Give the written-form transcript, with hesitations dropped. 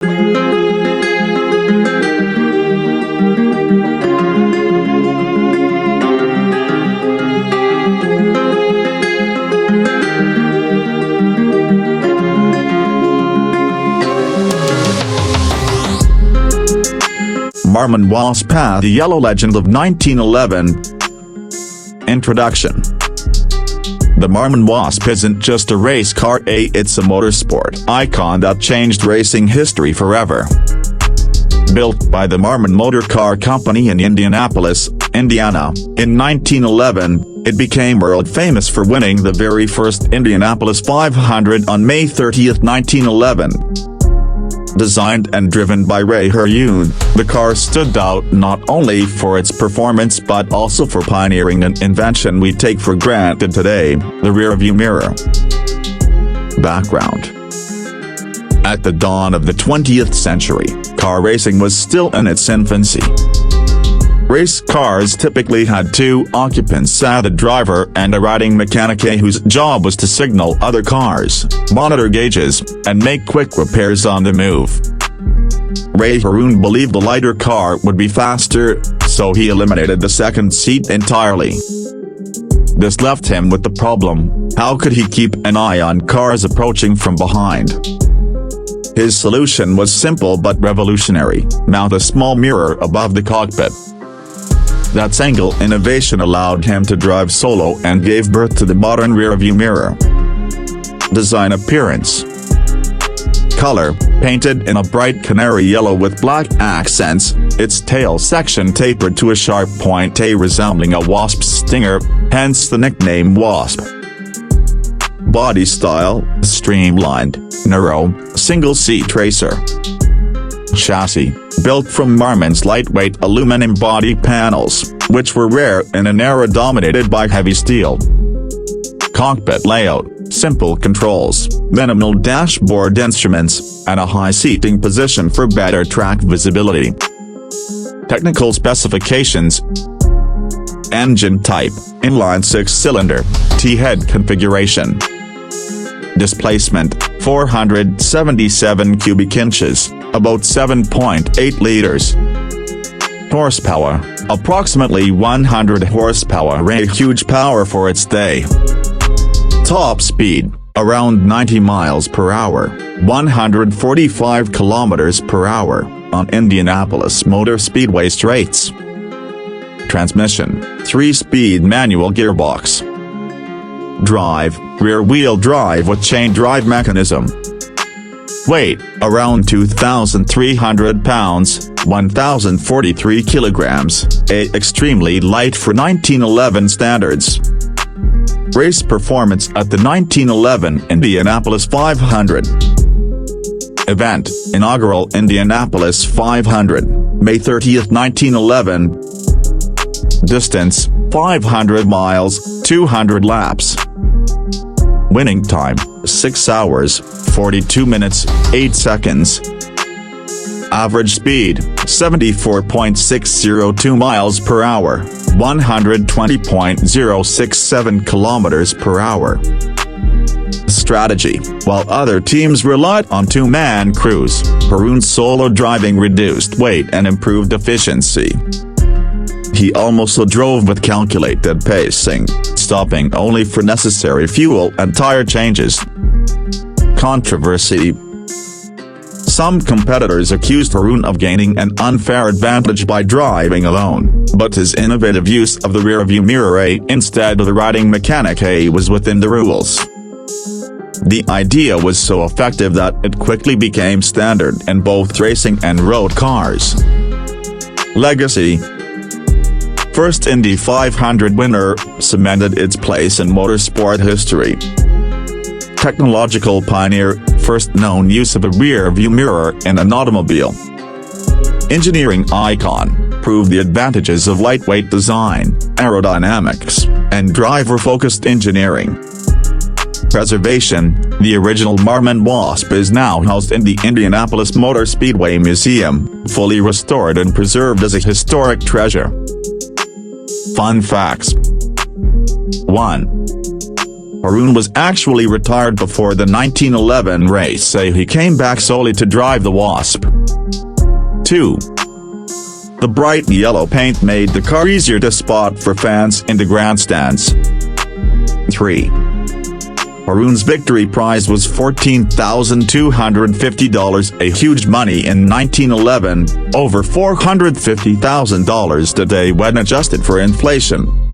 Marmon Wasp had the yellow legend of 1911. Introduction. The Marmon Wasp isn't just a race car, it's a motorsport icon that changed racing history forever. Built by the Marmon Motor Car Company in Indianapolis, Indiana, in 1911, it became world famous for winning the very first Indianapolis 500 on May 30, 1911. Designed and driven by Ray Herune, the car stood out not only for its performance but also for pioneering an invention we take for granted today, the rearview mirror. Background. At the dawn of the 20th century, car racing was still in its infancy. Race cars typically had two occupants, the driver and a riding mechanic whose job was to signal other cars, monitor gauges, and make quick repairs on the move. Ray Herune believed the lighter car would be faster, so he eliminated the second seat entirely. This left him with the problem: how could he keep an eye on cars approaching from behind? His solution was simple but revolutionary: mount a small mirror above the cockpit. That single innovation allowed him to drive solo and gave birth to the modern rearview mirror. Design. Appearance. Color: painted in a bright canary yellow with black accents, its tail section tapered to a sharp point resembling a wasp's stinger, hence the nickname Wasp. Body style: streamlined, narrow, single-seat racer. Chassis: built from Marmon's lightweight aluminum body panels, which were rare in an era dominated by heavy steel. Cockpit layout: simple controls, minimal dashboard instruments, and a high seating position for better track visibility. Technical specifications: engine type, inline 6-cylinder, T-head configuration. Displacement: 477 cubic inches, about 7.8 liters. Horsepower: approximately 100 horsepower, a huge power for its day. Top speed: around 90 miles per hour, 145 kilometers per hour, on Indianapolis Motor Speedway straights. Transmission: 3-speed manual gearbox. Drive: rear-wheel drive with chain drive mechanism. Weight: around 2,300 pounds, 1,043 kilograms, extremely light for 1911 standards. Race performance at the 1911 Indianapolis 500. Event: inaugural Indianapolis 500, May 30, 1911. Distance: 500 miles, 200 laps. Winning time: 6 hours, 42 minutes, 8 seconds. Average speed: 74.602 miles per hour, 120.067 kilometers per hour. Strategy: while other teams relied on two-man crews, Herune's solo driving reduced weight and improved efficiency. He also drove with calculated pacing, stopping only for necessary fuel and tire changes. Controversy: some competitors accused Herune of gaining an unfair advantage by driving alone, but his innovative use of the rearview mirror instead of the riding mechanic was within the rules. The idea was so effective that it quickly became standard in both racing and road cars. Legacy: first Indy 500 winner, cemented its place in motorsport history. Technological pioneer, first known use of a rear-view mirror in an automobile. Engineering icon, proved the advantages of lightweight design, aerodynamics, and driver-focused engineering. Preservation: the original Marmon Wasp is now housed in the Indianapolis Motor Speedway Museum, fully restored and preserved as a historic treasure. Fun facts: 1. Haroon was actually retired before the 1911 race, so he came back solely to drive the Wasp. 2. The bright yellow paint made the car easier to spot for fans in the grandstands. 3. Haroon's victory prize was $14,250, a huge money in 1911, over $450,000 today when adjusted for inflation.